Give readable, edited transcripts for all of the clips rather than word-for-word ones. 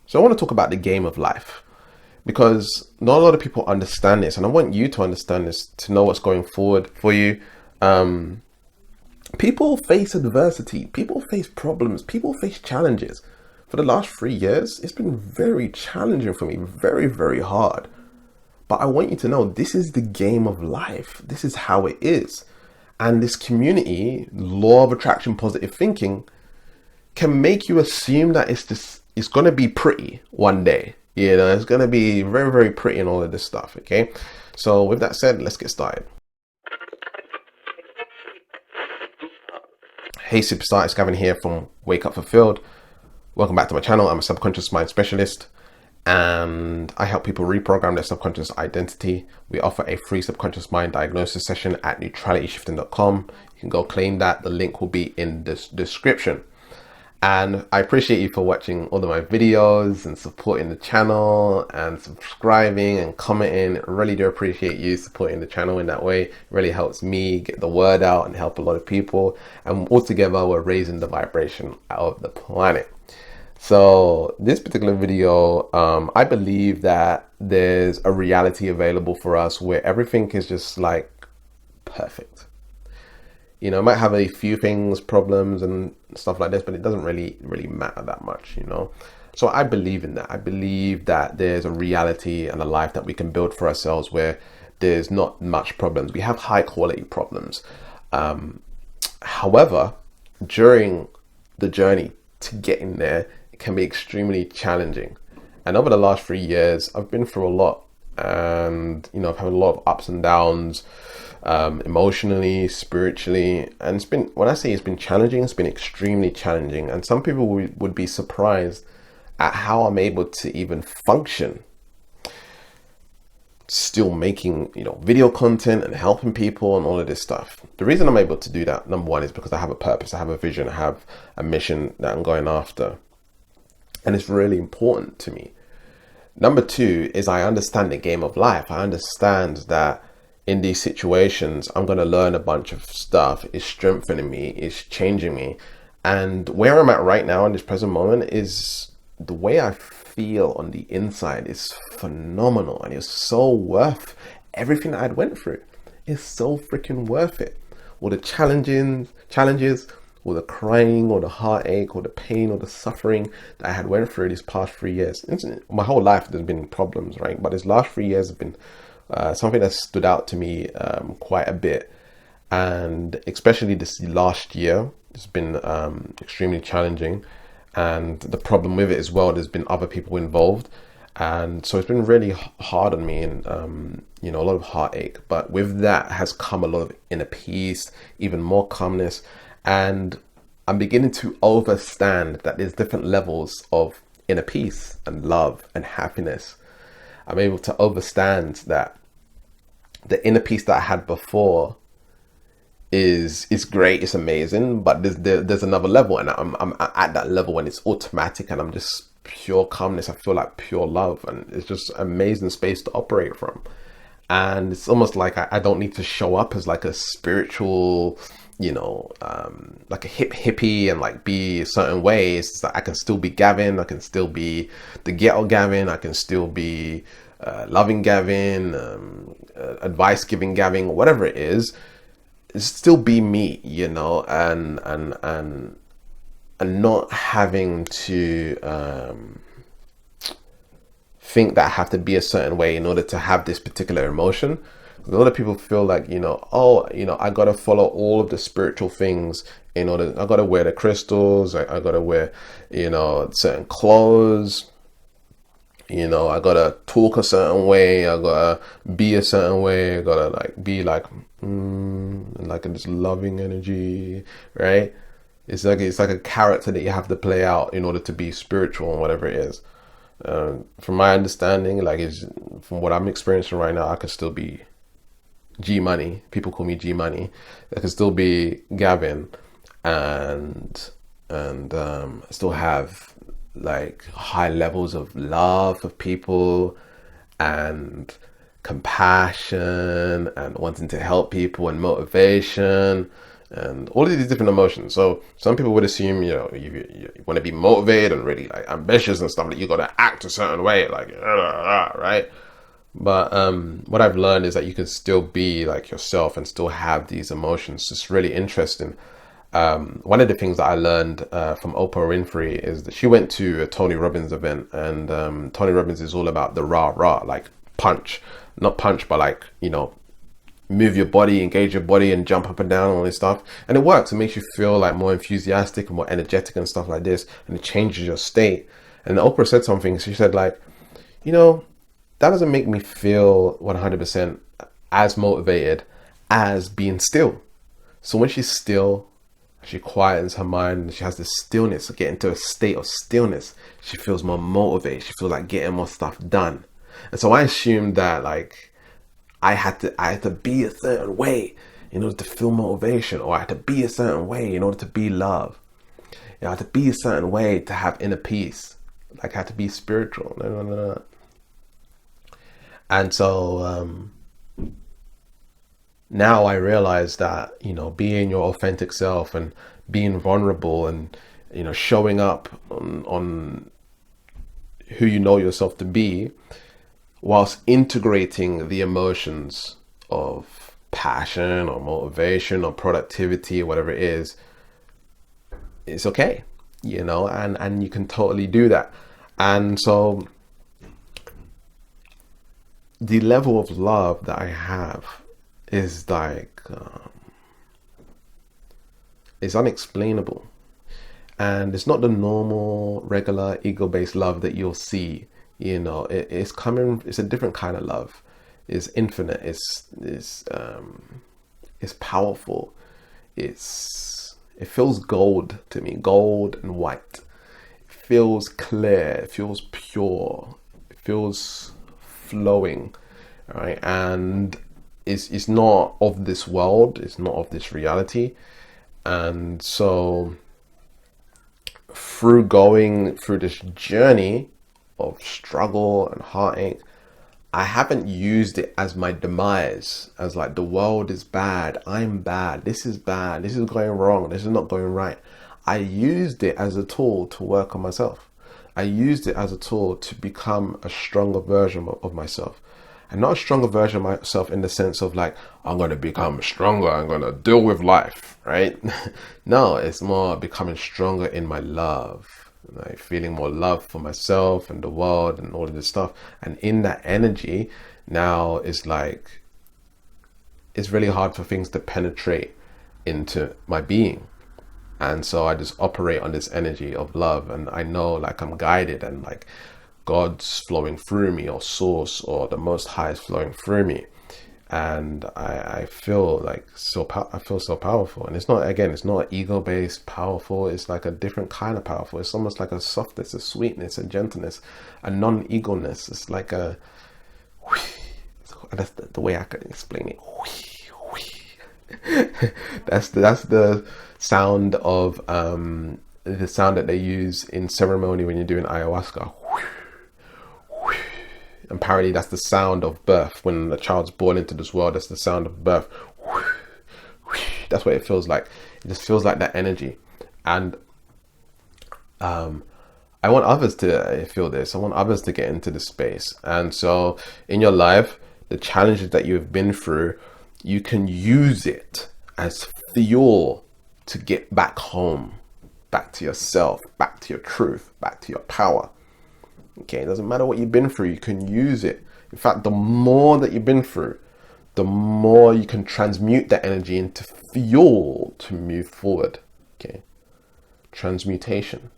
So I want to talk about the game of life because not a lot of people understand this, and I want you to understand this to know what's going forward for you. Um, People face adversity, people face problems, people face challenges. For the last 3 years, it's been very challenging for me, very, very hard. But I want you to know this is the game of life. This is how it is. And this community, law of attraction, positive thinking, can make you assume that it's going to be pretty one day. It's going to be very, very pretty and all of this stuff. Okay. So with that said, let's get started. Hey superstar, it's Gavin here from Wake Up Fulfilled. Welcome back to my channel. I'm a subconscious mind specialist and I help people reprogram their subconscious identity. We offer a free subconscious mind diagnosis session at neutralityshifting.com. You can go claim that. The link will be in the description. And I appreciate you for watching all of my videos and supporting the channel and subscribing and commenting. I really do appreciate you supporting the channel in that way. It really helps me get the word out and help a lot of people. And altogether, we're raising the vibration out of the planet. So this particular video, I believe that there's a reality available for us where everything is just like perfect. It might have a few things, problems and stuff like this, but it doesn't really matter that much, So I believe in that. I believe that there's a reality and a life that we can build for ourselves where there's not much problems. We have high quality problems. However, during the journey to getting there, it can be extremely challenging. And over the last 3 years, I've been through a lot and, I've had a lot of ups and downs. Emotionally, spiritually, and it's been, when I say it's been challenging, it's been extremely challenging. And some people would be surprised at how I'm able to even function, still making, video content and helping people and all of this stuff. The reason I'm able to do that, number one, is because I have a purpose, I have a vision, I have a mission that I'm going after, and it's really important to me. Number two is I understand the game of life. I understand that in these situations, I'm going to learn a bunch of stuff. It's strengthening me, it's changing me. And where I'm at right now in this present moment is the way I feel on the inside is phenomenal. And it's so worth everything that I'd went through. It's so freaking worth it. All the challenges, all the crying, or the heartache, or the pain, or the suffering that I had went through these past 3 years. My whole life there's been problems, right? But these last 3 years have been something that stood out to me quite a bit, and especially this last year it's been extremely challenging. And the problem with it as well, there's been other people involved, and so it's been really hard on me, and a lot of heartache. But with that has come a lot of inner peace, even more calmness, and I'm beginning to understand that there's different levels of inner peace and love and happiness. I'm able to understand that the inner peace that I had before is great, it's amazing, but there's another level, and I'm at that level when it's automatic and I'm just pure calmness. I feel like pure love, and it's just amazing space to operate from. And it's almost like I don't need to show up as like a spiritual, like a hippie and like be a certain way. It's like I can still be Gavin, I can still be the ghetto Gavin, I can still be loving Gavin, advice giving Gavin, whatever it is, still be me, and not having to think that I have to be a certain way in order to have this particular emotion. A lot of people feel like, I gotta follow all of the spiritual things in order. I gotta wear the crystals, I gotta wear, certain clothes. I gotta talk a certain way, I gotta be a certain way, I gotta be like this loving energy, right? It's like a character that you have to play out in order to be spiritual and whatever it is. From my understanding, from what I'm experiencing right now, I can still be G Money. People call me G Money. I can still be Gavin, and still have like high levels of love for people and compassion and wanting to help people and motivation and all of these different emotions. So some people would assume, you want to be motivated and really like ambitious and stuff, that you got to act a certain way, like, right? But what I've learned is that you can still be like yourself and still have these emotions. It's really interesting. One of the things that I learned from Oprah Winfrey is that she went to a Tony Robbins event, and Tony Robbins is all about the rah, like punch, not punch, but like, move your body, engage your body and jump up and down and all this stuff. And it works. It makes you feel like more enthusiastic and more energetic and stuff like this. And it changes your state. And Oprah said something. She said like, that doesn't make me feel 100% as motivated as being still. So when she's still, she quietens her mind and she has this stillness, get into a state of stillness, she feels more motivated. She feels like getting more stuff done. And so I assumed that like I had to be a certain way in order to feel motivation, or I had to be a certain way in order to be love. I had to be a certain way to have inner peace. Like I had to be spiritual. No. And so now I realize that, being your authentic self and being vulnerable and, showing up on who you know yourself to be, whilst integrating the emotions of passion or motivation or productivity or whatever it is, it's okay, and you can totally do that. And so the level of love that I have is like, it's unexplainable. And it's not the normal, regular, ego-based love that you'll see. It's a different kind of love. It's infinite. It's powerful. It feels gold to me, gold and white. It feels clear. It feels pure. It feels flowing, right? And it's not of this world. It's not of this reality. And so through going through this journey of struggle and heartache, I haven't used it as my demise, as like the world is bad, I'm bad, this is going wrong, this is not going right. I used it as a tool to work on myself. I used it as a tool to become a stronger version of myself. And not a stronger version of myself in the sense of like, I'm going to become stronger, I'm going to deal with life, right? No, it's more becoming stronger in my love. Like feeling more love for myself and the world and all of this stuff. And in that energy, now it's like, it's really hard for things to penetrate into my being. And so I just operate on this energy of love, and I know like I'm guided, and like God's flowing through me, or source, or the Most High is flowing through me. And I feel like I feel so powerful. And it's not ego-based powerful. It's like a different kind of powerful. It's almost like a softness, a sweetness, a gentleness, a non-ego-ness. It's like that's the way I can explain it. That's the sound of the sound that they use in ceremony when you're doing ayahuasca. And apparently that's the sound of birth. When a child's born into this world, that's the sound of birth. That's what it feels like. It just feels like that energy. And I want others to feel this. I want others to get into this space. And so in your life, the challenges that you've been through, you can use it as fuel to get back home, back to yourself, back to your truth, back to your power. Okay, it doesn't matter what you've been through, you can use it. In fact, the more that you've been through, the more you can transmute that energy into fuel to move forward. Okay, transmutation.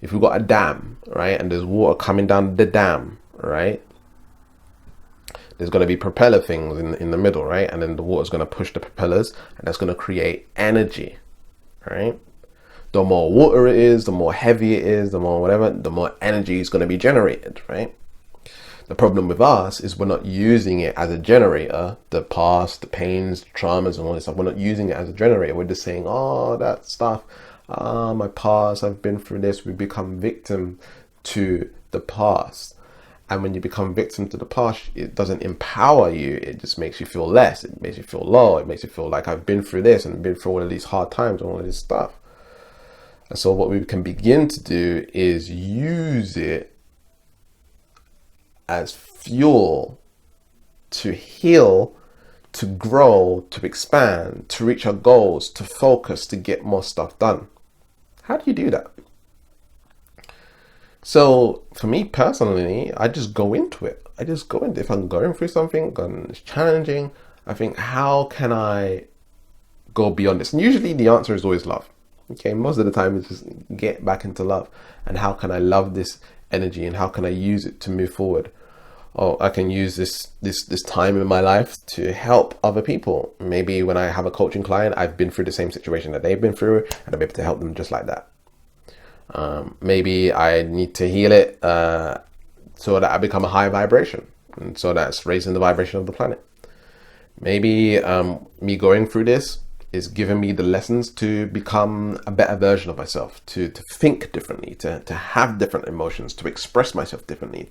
If we've got a dam, right, and there's water coming down the dam, right, there's going to be propeller things in the middle, right, and then the water's going to push the propellers, and that's going to create energy, right? The more water it is, the more heavy it is, the more whatever, the more energy is going to be generated, right? The problem with us is we're not using it as a generator. The past, the pains, the traumas and all this stuff, we're not using it as a generator. We're just saying, oh, that stuff, my past, I've been through this. We become victim to the past. And when you become victim to the past, it doesn't empower you. It just makes you feel less. It makes you feel low. It makes you feel like I've been through this and been through all of these hard times and all of this stuff. And so what we can begin to do is use it as fuel to heal, to grow, to expand, to reach our goals, to focus, to get more stuff done. How do you do that? So for me personally, I just go into it. If I'm going through something and it's challenging, I think, how can I go beyond this? And usually the answer is always love. Okay, most of the time it's just get back into love. And how can I love this energy, and how can I use it to move forward? Oh, I can use this time in my life to help other people. Maybe when I have a coaching client, I've been through the same situation that they've been through, and I'm able to help them just like that. Maybe I need to heal it so that I become a high vibration, and so that's raising the vibration of the planet. Maybe me going through this is giving me the lessons to become a better version of myself, to think differently, to have different emotions, to express myself differently,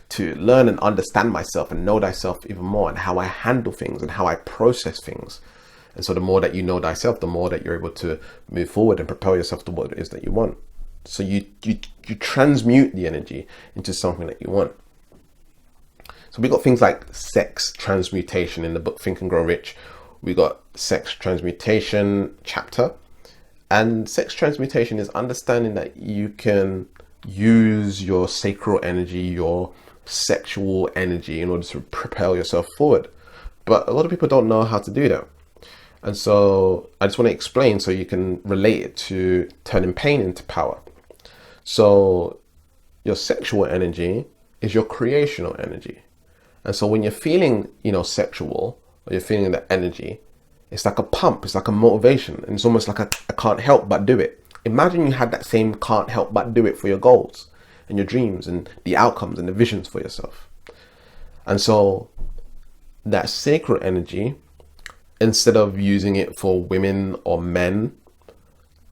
to learn and understand myself and know thyself even more, and how I handle things and how I process things. And so the more that you know thyself, the more that you're able to move forward and propel yourself to what it is that you want. So you transmute the energy into something that you want. So we got things like sex transmutation in the book Think and Grow Rich. We got sex transmutation chapter, and sex transmutation is understanding that you can use your sacral energy, your sexual energy, in order to propel yourself forward. But a lot of people don't know how to do that. And so I just want to explain so you can relate it to turning pain into power. So your sexual energy is your creational energy. And so when you're feeling, sexual, or you're feeling that energy, it's like a pump, it's like a motivation, and it's almost like I can't help but do it. Imagine you had that same can't help but do it for your goals and your dreams and the outcomes and the visions for yourself. And so that sacred energy, instead of using it for women or men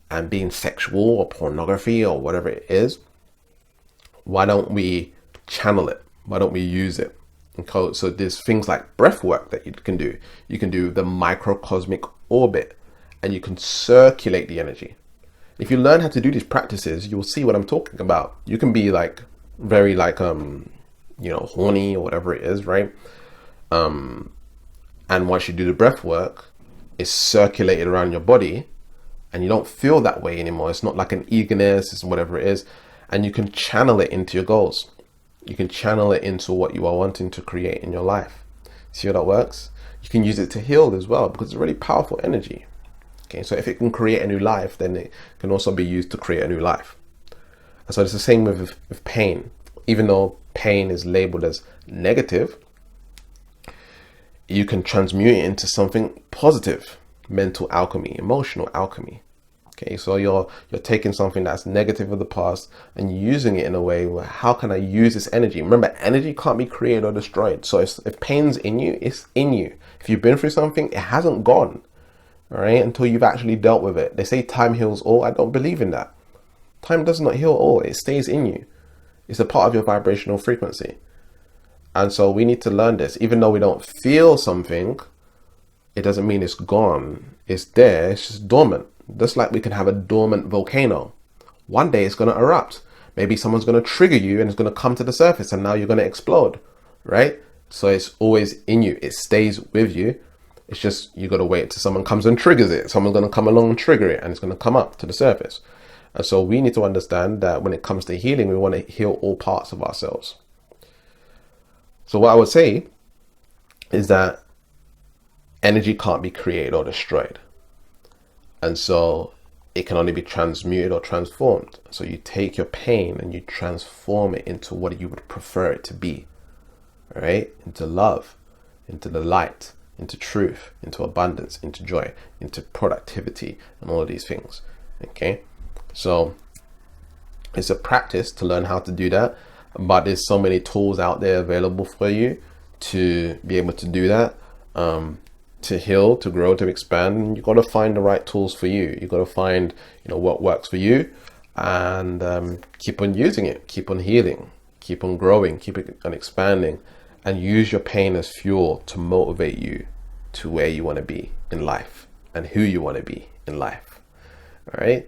and being sexual or pornography or whatever it is, why don't we channel it? Why don't we use it? So there's things like breath work that you can do. You can do the microcosmic orbit, and you can circulate the energy. If you learn how to do these practices, you'll see what I'm talking about. You can be very horny or whatever it is, right? And once you do the breath work, it's circulated around your body, and you don't feel that way anymore. It's not like an eagerness, it's whatever it is, and you can channel it into your goals. You can channel it into what you are wanting to create in your life. See how that works? You can use it to heal as well, because it's a really powerful energy. Okay, so if it can create a new life, then it can also be used to create a new life. And so it's the same with pain. Even though pain is labeled as negative, you can transmute it into something positive. Mental alchemy, emotional alchemy. Okay, so you're taking something that's negative of the past and using it in a way where, how can I use this energy? Remember, energy can't be created or destroyed. So if pain's in you, it's in you. If you've been through something, it hasn't gone, all right, until you've actually dealt with it. They say time heals all. I don't believe in that. Time does not heal all. It stays in you. It's a part of your vibrational frequency. And so we need to learn this. Even though we don't feel something, it doesn't mean it's gone. It's there. It's just dormant. Just like we can have a dormant volcano. One day it's going to erupt. Maybe someone's going to trigger you and it's going to come to the surface, and now you're going to explode, right? So it's always in you. It stays with you. It's just you got to wait till someone comes and triggers it. Someone's going to come along and trigger it, and it's going to come up to the surface. And so we need to understand that when it comes to healing, we want to heal all parts of ourselves. So what I would say is that energy can't be created or destroyed. And so it can only be transmuted or transformed. So you take your pain and you transform it into what you would prefer it to be, right? Into love, into the light, into truth, into abundance, into joy, into productivity, and all of these things. Okay, so it's a practice to learn how to do that, but there's so many tools out there available for you to be able to do that. To heal, to grow, to expand, you got to find the right tools for you. You got to find, what works for you, and keep on using it, keep on healing, keep on growing, keep it on expanding, and use your pain as fuel to motivate you to where you want to be in life and who you want to be in life. All right.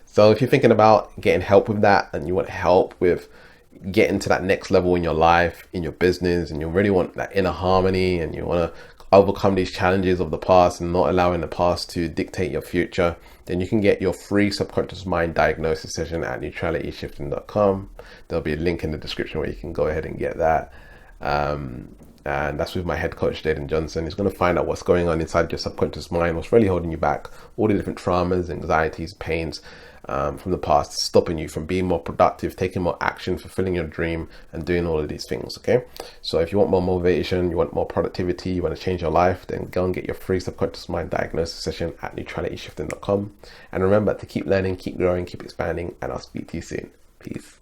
So if you're thinking about getting help with that, and you want help with getting to that next level in your life, in your business, and you really want that inner harmony, and you want to overcome these challenges of the past and not allowing the past to dictate your future, then you can get your free subconscious mind diagnosis session at neutralityshifting.com. There'll be a link in the description where you can go ahead and get that. And that's with my head coach, Jaden Johnson. He's going to find out what's going on inside your subconscious mind, what's really holding you back, all the different traumas, anxieties, pains from the past, stopping you from being more productive, taking more action, fulfilling your dream, and doing all of these things. Okay, so if you want more motivation, you want more productivity, you want to change your life, then go and get your free subconscious mind diagnosis session at neutralityshifting.com. And remember to keep learning, keep growing, keep expanding, and I'll speak to you soon. Peace.